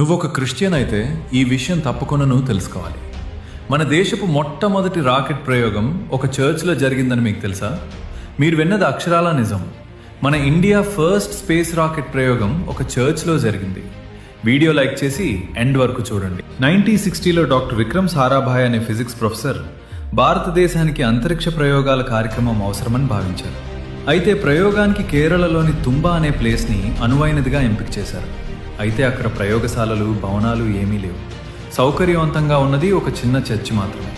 నువ్వు ఒక క్రిస్టియన్ అయితే ఈ విషయం తప్పకుండా నువ్వు తెలుసుకోవాలి. మన దేశపు మొట్టమొదటి రాకెట్ ప్రయోగం ఒక చర్చ్లో జరిగిందని మీకు తెలుసా? మీరు విన్నది అక్షరాల నిజం. మన ఇండియా ఫస్ట్ స్పేస్ రాకెట్ ప్రయోగం ఒక చర్చ్లో జరిగింది. వీడియో లైక్ చేసి ఎండ్ వరకు చూడండి. 1960లో డాక్టర్ విక్రమ్ సారాభాయ్ అనే ఫిజిక్స్ ప్రొఫెసర్ భారతదేశానికి అంతరిక్ష ప్రయోగాల కార్యక్రమం అవసరమని భావించారు. అయితే ప్రయోగానికి కేరళలోని తుంబా అనే ప్లేస్ని అనువైనదిగా ఎంపిక చేశారు. అయితే అక్కడ ప్రయోగశాలలు, భవనాలు ఏమీ లేవు. సౌకర్యవంతంగా ఉన్నది ఒక చిన్న చర్చ్ మాత్రమే.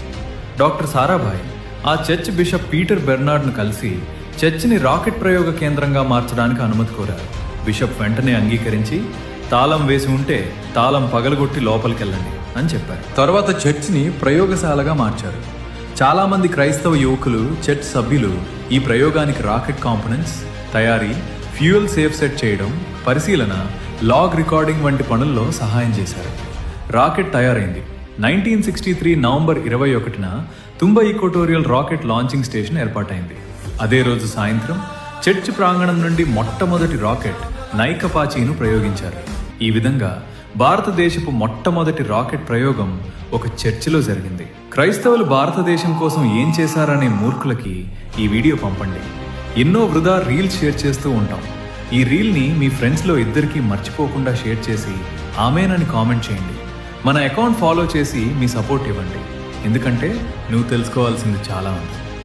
డాక్టర్ సారాభాయ్ ఆ చర్చ్ బిషప్ పీటర్ బెర్నార్డ్ను కలిసి చర్చ్ని రాకెట్ ప్రయోగ కేంద్రంగా మార్చడానికి అనుమతి కోరారు. బిషప్ వెంటనే అంగీకరించి తాళం వేసి ఉంటే తాళం పగలగొట్టి లోపలికెళ్ళండి అని చెప్పారు. తర్వాత చర్చ్ని ప్రయోగశాలగా మార్చారు. చాలామంది క్రైస్తవ యువకులు, చర్చ్ సభ్యులు ఈ ప్రయోగానికి రాకెట్ కాంపోనెంట్స్ తయారీ, ఫ్యూయల్ సేఫ్ సెట్ చేయడం, పరిశీలన, లాగ్ రికార్డింగ్ వంటి పనుల్లో సహాయం చేశారు. రాకెట్ తయారైంది. 1963 నవంబర్ 21న Thumba equatorial rocket launching station ఏర్పాటైంది. అదే రోజు సాయంత్రం చర్చ్ ప్రాంగణం నుండి మొట్టమొదటి రాకెట్ నైక్ అపాచీను ప్రయోగించారు. ఈ విధంగా భారతదేశపు మొట్టమొదటి రాకెట్ ప్రయోగం ఒక చర్చిలో జరిగింది. క్రైస్తవులు భారతదేశం కోసం ఏం చేశారనే మూర్ఖులకి ఈ వీడియో పంపండి. ఎన్నో వృధా రీల్స్ షేర్ చేస్తూ ఉంటాం. ఈ రీల్ని మీ ఫ్రెండ్స్లో ఇద్దరికి మర్చిపోకుండా షేర్ చేసి ఆమెనని కామెంట్ చేయండి. మన అకౌంట్ ఫాలో చేసి మీ సపోర్ట్ ఇవ్వండి. ఎందుకంటే నువ్వు తెలుసుకోవాల్సింది చాలా ఉంది.